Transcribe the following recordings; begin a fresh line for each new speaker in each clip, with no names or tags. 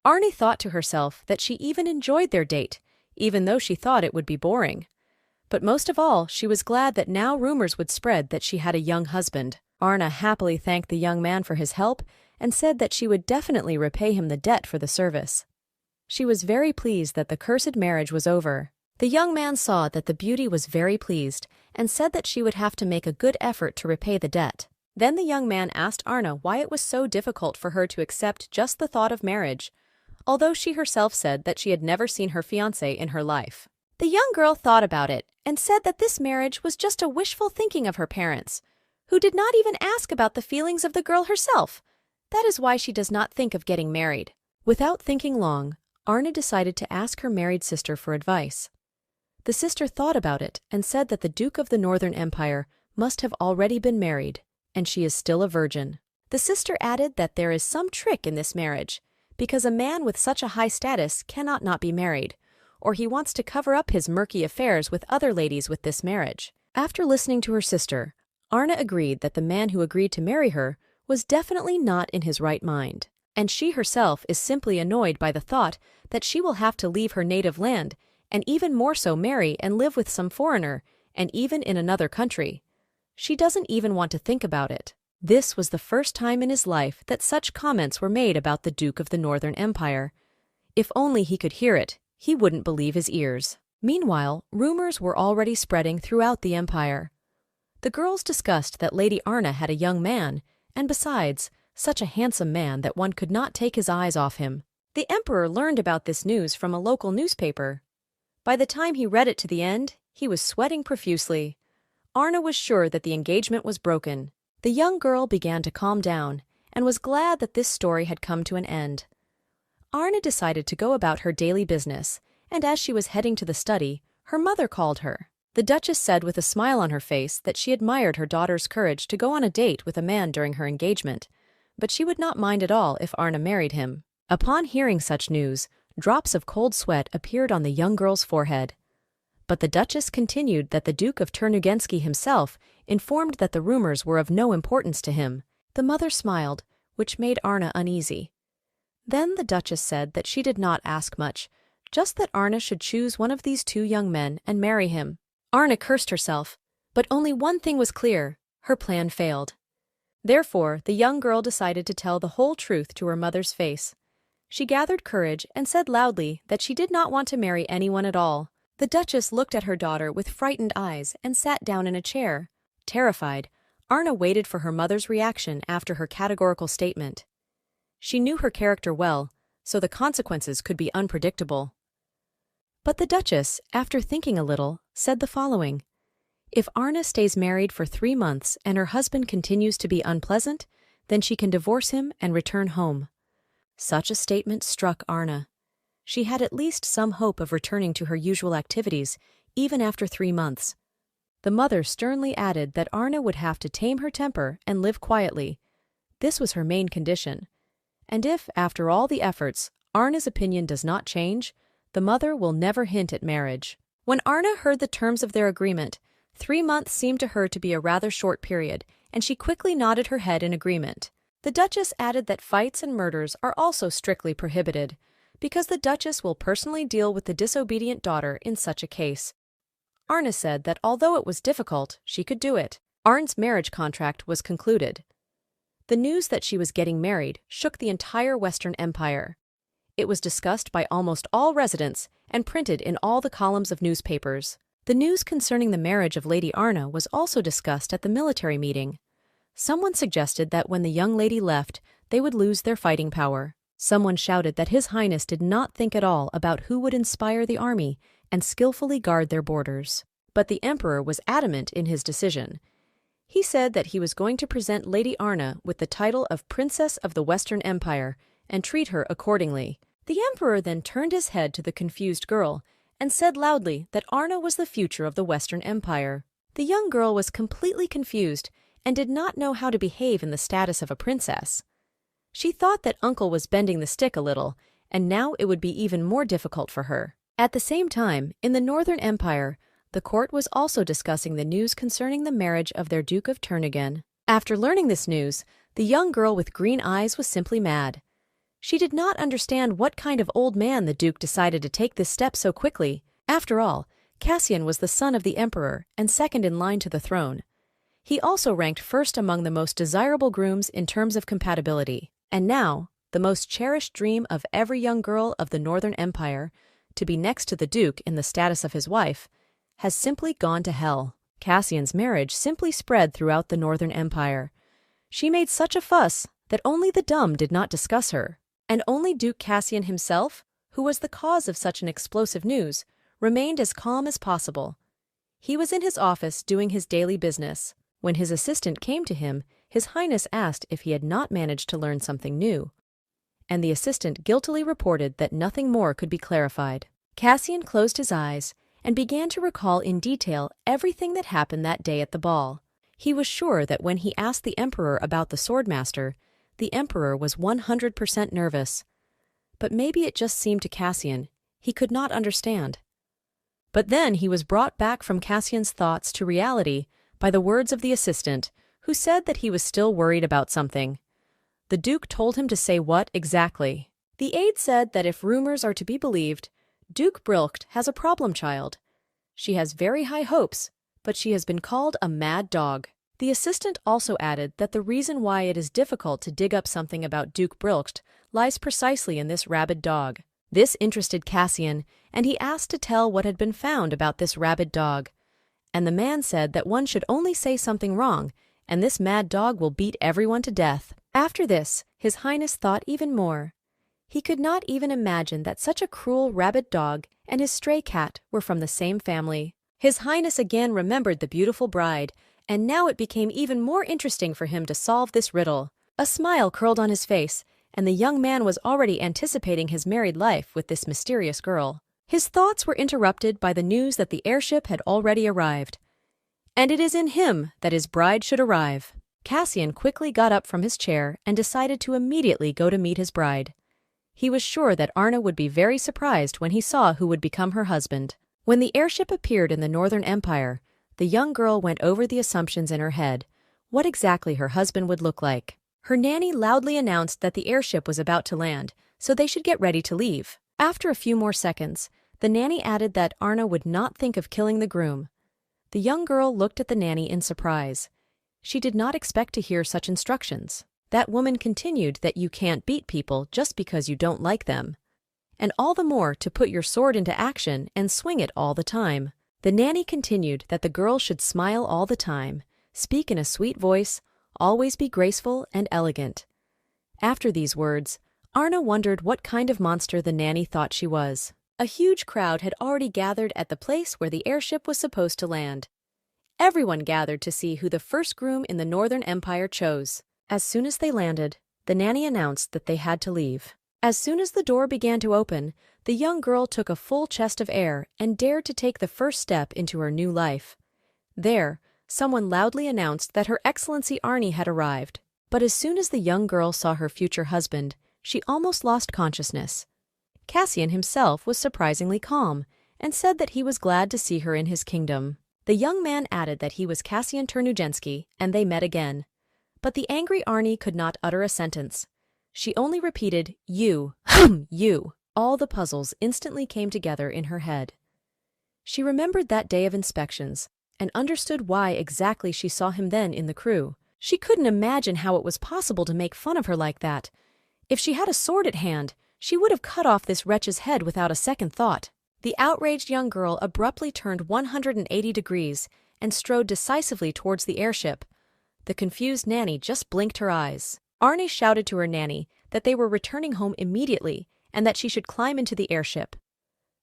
Arnie thought to herself that she even enjoyed their date, even though she thought it would be boring. But most of all, she was glad that now rumors would spread that she had a young husband. Arna happily thanked the young man for his help and said that she would definitely repay him the debt for the service. She was very pleased that the cursed marriage was over. The young man saw that the beauty was very pleased and said that she would have to make a good effort to repay the debt. Then the young man asked Arna why it was so difficult for her to accept just the thought of marriage, although she herself said that she had never seen her fiancé in her life. The young girl thought about it and said that this marriage was just a wishful thinking of her parents, who did not even ask about the feelings of the girl herself. That is why she does not think of getting married. Without thinking long, Arna decided to ask her married sister for advice. The sister thought about it and said that the Duke of the Northern Empire must have already been married, and she is still a virgin. The sister added that there is some trick in this marriage, because a man with such a high status cannot not be married, or he wants to cover up his murky affairs with other ladies with this marriage. After listening to her sister, Arna agreed that the man who agreed to marry her was definitely not in his right mind, and she herself is simply annoyed by the thought that she will have to leave her native land and even more so marry and live with some foreigner, and even in another country. She doesn't even want to think about it. This was the first time in his life that such comments were made about the Duke of the Northern Empire. If only he could hear it, he wouldn't believe his ears. Meanwhile, rumors were already spreading throughout the empire. The girls discussed that Lady Arna had a young man, and besides, such a handsome man that one could not take his eyes off him. The emperor learned about this news from a local newspaper. By the time he read it to the end, he was sweating profusely. Arna was sure that the engagement was broken. The young girl began to calm down and was glad that this story had come to an end. Arna decided to go about her daily business, and as she was heading to the study, her mother called her. The Duchess said with a smile on her face that she admired her daughter's courage to go on a date with a man during her engagement, but she would not mind at all if Arna married him. Upon hearing such news, drops of cold sweat appeared on the young girl's forehead. But the Duchess continued that the Duke of Ternugensky himself informed that the rumors were of no importance to him. The mother smiled, which made Arna uneasy. Then the Duchess said that she did not ask much, just that Arna should choose one of these two young men and marry him. Arna cursed herself, but only one thing was clear: her plan failed. Therefore, the young girl decided to tell the whole truth to her mother's face. She gathered courage and said loudly that she did not want to marry anyone at all. The Duchess looked at her daughter with frightened eyes and sat down in a chair. Terrified, Arna waited for her mother's reaction after her categorical statement. She knew her character well, so the consequences could be unpredictable. But the Duchess, after thinking a little, said the following: "If Arna stays married for 3 months and her husband continues to be unpleasant, then she can divorce him and return home." Such a statement struck Arna. She had at least some hope of returning to her usual activities, even after 3 months. The mother sternly added that Arna would have to tame her temper and live quietly. This was her main condition. And if, after all the efforts, Arna's opinion does not change, the mother will never hint at marriage. When Arna heard the terms of their agreement, 3 months seemed to her to be a rather short period, and she quickly nodded her head in agreement. The Duchess added that fights and murders are also strictly prohibited, because the Duchess will personally deal with the disobedient daughter in such a case. Arna said that although it was difficult, she could do it. Arna's marriage contract was concluded. The news that she was getting married shook the entire Western Empire. It was discussed by almost all residents and printed in all the columns of newspapers. The news concerning the marriage of Lady Arna was also discussed at the military meeting. Someone suggested that when the young lady left, they would lose their fighting power. Someone shouted that His Highness did not think at all about who would inspire the army and skillfully guard their borders. But the Emperor was adamant in his decision. He said that he was going to present Lady Arna with the title of Princess of the Western Empire and treat her accordingly. The Emperor then turned his head to the confused girl and said loudly that Arna was the future of the Western Empire. The young girl was completely confused and did not know how to behave in the status of a princess. She thought that Uncle was bending the stick a little, and now it would be even more difficult for her. At the same time, in the Northern Empire, the court was also discussing the news concerning the marriage of their Duke of Turnagain. After learning this news, the young girl with green eyes was simply mad. She did not understand what kind of old man the Duke decided to take this step so quickly. After all, Cassian was the son of the emperor and second in line to the throne. He also ranked first among the most desirable grooms in terms of compatibility. And now, the most cherished dream of every young girl of the Northern Empire, to be next to the Duke in the status of his wife, has simply gone to hell. Cassian's marriage simply spread throughout the Northern Empire. She made such a fuss that only the dumb did not discuss her, and only Duke Cassian himself, who was the cause of such an explosive news, remained as calm as possible. He was in his office doing his daily business. When his assistant came to him, His Highness asked if he had not managed to learn something new, and the assistant guiltily reported that nothing more could be clarified. Cassian closed his eyes and began to recall in detail everything that happened that day at the ball. He was sure that when he asked the Emperor about the swordmaster, the Emperor was 100% nervous. But maybe it just seemed to Cassian he could not understand. But then he was brought back from Cassian's thoughts to reality by the words of the assistant, who said that he was still worried about something. The Duke told him to say what exactly. The aide said that if rumors are to be believed, Duke Brilkt has a problem child. She has very high hopes, but she has been called a mad dog. The assistant also added that the reason why it is difficult to dig up something about Duke Brilkt lies precisely in this rabid dog. This interested Cassian, and he asked to tell what had been found about this rabid dog. And the man said that one should only say something wrong, and this mad dog will beat everyone to death. After this, His Highness thought even more. He could not even imagine that such a cruel rabid dog and his stray cat were from the same family. His Highness again remembered the beautiful bride, and now it became even more interesting for him to solve this riddle. A smile curled on his face, and the young man was already anticipating his married life with this mysterious girl. His thoughts were interrupted by the news that the airship had already arrived. And it is in him that his bride should arrive. Cassian quickly got up from his chair and decided to immediately go to meet his bride. He was sure that Arna would be very surprised when he saw who would become her husband. When the airship appeared in the Northern Empire, the young girl went over the assumptions in her head, what exactly her husband would look like. Her nanny loudly announced that the airship was about to land, so they should get ready to leave. After a few more seconds, the nanny added that Arna would not think of killing the groom. The young girl looked at the nanny in surprise. She did not expect to hear such instructions. That woman continued that you can't beat people just because you don't like them, and all the more to put your sword into action and swing it all the time. The nanny continued that the girl should smile all the time, speak in a sweet voice, always be graceful and elegant. After these words, Arna wondered what kind of monster the nanny thought she was. A huge crowd had already gathered at the place where the airship was supposed to land. Everyone gathered to see who the first groom in the Northern Empire chose. As soon as they landed, the nanny announced that they had to leave. As soon as the door began to open, the young girl took a full chest of air and dared to take the first step into her new life. There, someone loudly announced that Her Excellency Arnie had arrived. But as soon as the young girl saw her future husband, she almost lost consciousness. Cassian himself was surprisingly calm and said that he was glad to see her in his kingdom. The young man added that he was Cassian Ternugensky, and they met again. But the angry Arnie could not utter a sentence. She only repeated, "You, you." All the puzzles instantly came together in her head. She remembered that day of inspections and understood why exactly she saw him then in the crew. She couldn't imagine how it was possible to make fun of her like that. If she had a sword at hand, she would have cut off this wretch's head without a second thought. The outraged young girl abruptly turned 180 degrees and strode decisively towards the airship. The confused nanny just blinked her eyes. Arnie shouted to her nanny that they were returning home immediately and that she should climb into the airship.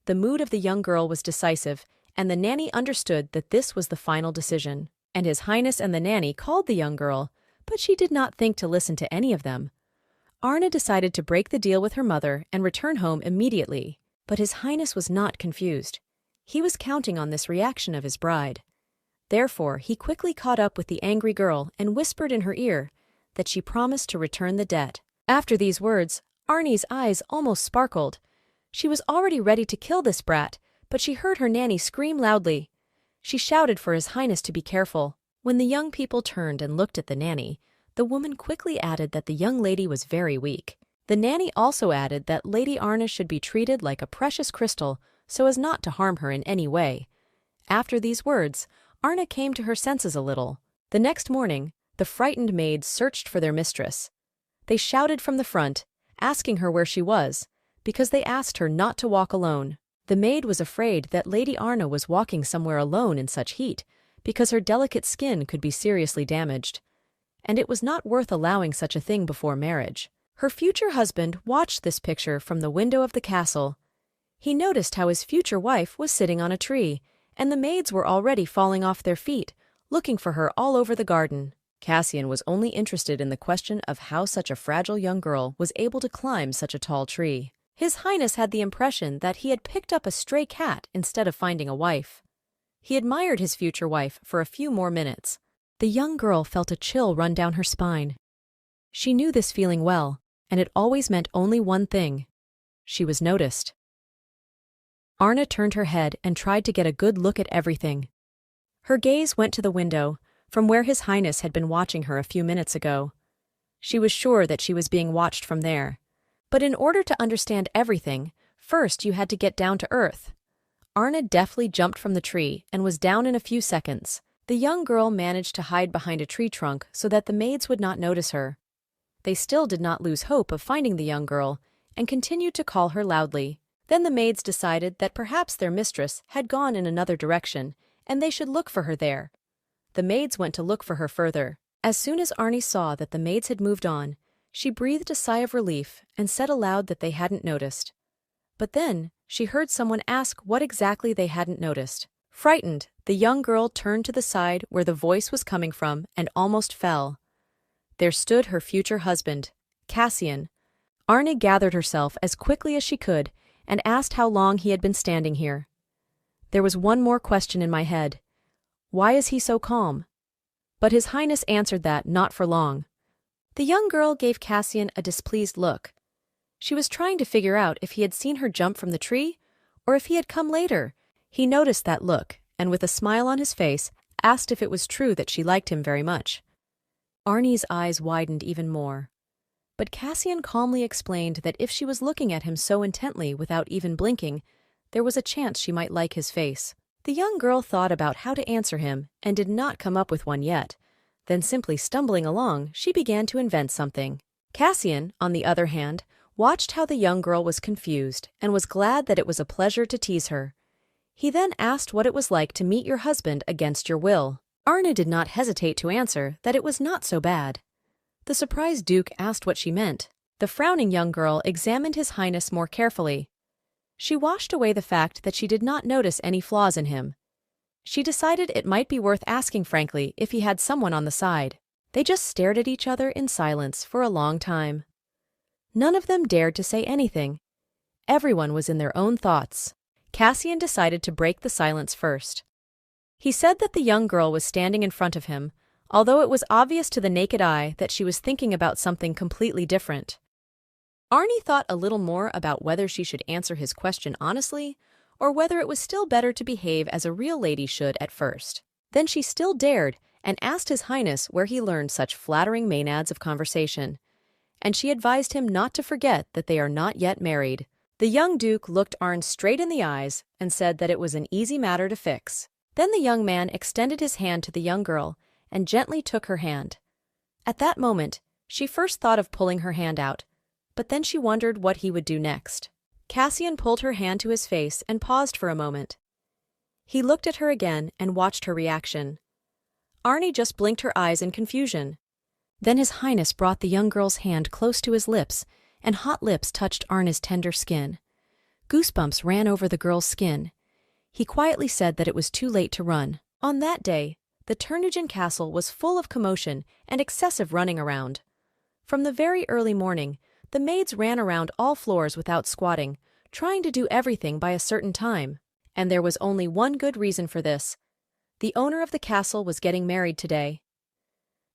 The mood of the young girl was decisive, and the nanny understood that this was the final decision. And His Highness and the nanny called the young girl, but she did not think to listen to any of them. Arna decided to break the deal with her mother and return home immediately. But His Highness was not confused. He was counting on this reaction of his bride. Therefore, he quickly caught up with the angry girl and whispered in her ear that she promised to return the debt. After these words, Arnie's eyes almost sparkled. She was already ready to kill this brat, but she heard her nanny scream loudly. She shouted for His Highness to be careful. When the young people turned and looked at the nanny, the woman quickly added that the young lady was very weak. The nanny also added that Lady Arna should be treated like a precious crystal so as not to harm her in any way. After these words, Arna came to her senses a little. The next morning, the frightened maids searched for their mistress. They shouted from the front, asking her where she was, because they asked her not to walk alone. The maid was afraid that Lady Arna was walking somewhere alone in such heat, because her delicate skin could be seriously damaged. And it was not worth allowing such a thing before marriage. Her future husband watched this picture from the window of the castle. He noticed how his future wife was sitting on a tree, and the maids were already falling off their feet, looking for her all over the garden. Cassian was only interested in the question of how such a fragile young girl was able to climb such a tall tree. His Highness had the impression that he had picked up a stray cat instead of finding a wife. He admired his future wife for a few more minutes. The young girl felt a chill run down her spine. She knew this feeling well, and it always meant only one thing. She was noticed. Arna turned her head and tried to get a good look at everything. Her gaze went to the window, from where His Highness had been watching her a few minutes ago. She was sure that she was being watched from there. But in order to understand everything, first you had to get down to earth. Arna deftly jumped from the tree and was down in a few seconds. The young girl managed to hide behind a tree trunk so that the maids would not notice her. They still did not lose hope of finding the young girl and continued to call her loudly. Then the maids decided that perhaps their mistress had gone in another direction and they should look for her there. The maids went to look for her further. As soon as Arnie saw that the maids had moved on, she breathed a sigh of relief and said aloud that they hadn't noticed. But then, she heard someone ask what exactly they hadn't noticed. Frightened, the young girl turned to the side where the voice was coming from and almost fell. There stood her future husband, Cassian. Arnie gathered herself as quickly as she could and asked how long he had been standing here. There was one more question in my head. Why is he so calm? But His Highness answered that not for long. The young girl gave Cassian a displeased look. She was trying to figure out if he had seen her jump from the tree or if he had come later. He noticed that look and with a smile on his face asked if it was true that she liked him very much. Arnie's eyes widened even more. But Cassian calmly explained that if she was looking at him so intently without even blinking, there was a chance she might like his face. The young girl thought about how to answer him and did not come up with one yet. Then simply stumbling along, she began to invent something. Cassian, on the other hand, watched how the young girl was confused and was glad that it was a pleasure to tease her. He then asked what it was like to meet your husband against your will. Arna did not hesitate to answer that it was not so bad. The surprised Duke asked what she meant. The frowning young girl examined His Highness more carefully. She washed away the fact that she did not notice any flaws in him. She decided it might be worth asking frankly if he had someone on the side. They just stared at each other in silence for a long time. None of them dared to say anything. Everyone was in their own thoughts. Cassian decided to break the silence first. He said that the young girl was standing in front of him, although it was obvious to the naked eye that she was thinking about something completely different. Arnie thought a little more about whether she should answer his question honestly, or whether it was still better to behave as a real lady should at first. Then she still dared and asked His Highness where he learned such flattering maenads of conversation, and she advised him not to forget that they are not yet married. The young Duke looked Arn straight in the eyes and said that it was an easy matter to fix. Then the young man extended his hand to the young girl and gently took her hand. At that moment, she first thought of pulling her hand out, but then she wondered what he would do next. Cassian pulled her hand to his face and paused for a moment. He looked at her again and watched her reaction. Arnie just blinked her eyes in confusion. Then His Highness brought the young girl's hand close to his lips, and hot lips touched Arna's tender skin. Goosebumps ran over the girl's skin. He quietly said that it was too late to run. On that day, the Turnagain Castle was full of commotion and excessive running around. From the very early morning, the maids ran around all floors without squatting, trying to do everything by a certain time. And there was only one good reason for this. The owner of the castle was getting married today.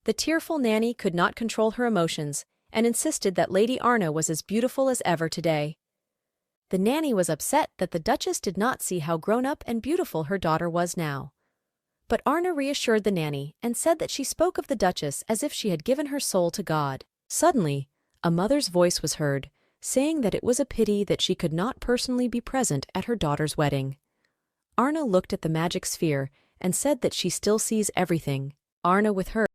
The tearful nanny could not control her emotions and insisted that Lady Arna was as beautiful as ever today. The nanny was upset that the Duchess did not see how grown-up and beautiful her daughter was now. But Arna reassured the nanny and said that she spoke of the Duchess as if she had given her soul to God. Suddenly, a mother's voice was heard, saying that it was a pity that she could not personally be present at her daughter's wedding. Arna looked at the magic sphere and said that she still sees everything. Arna with her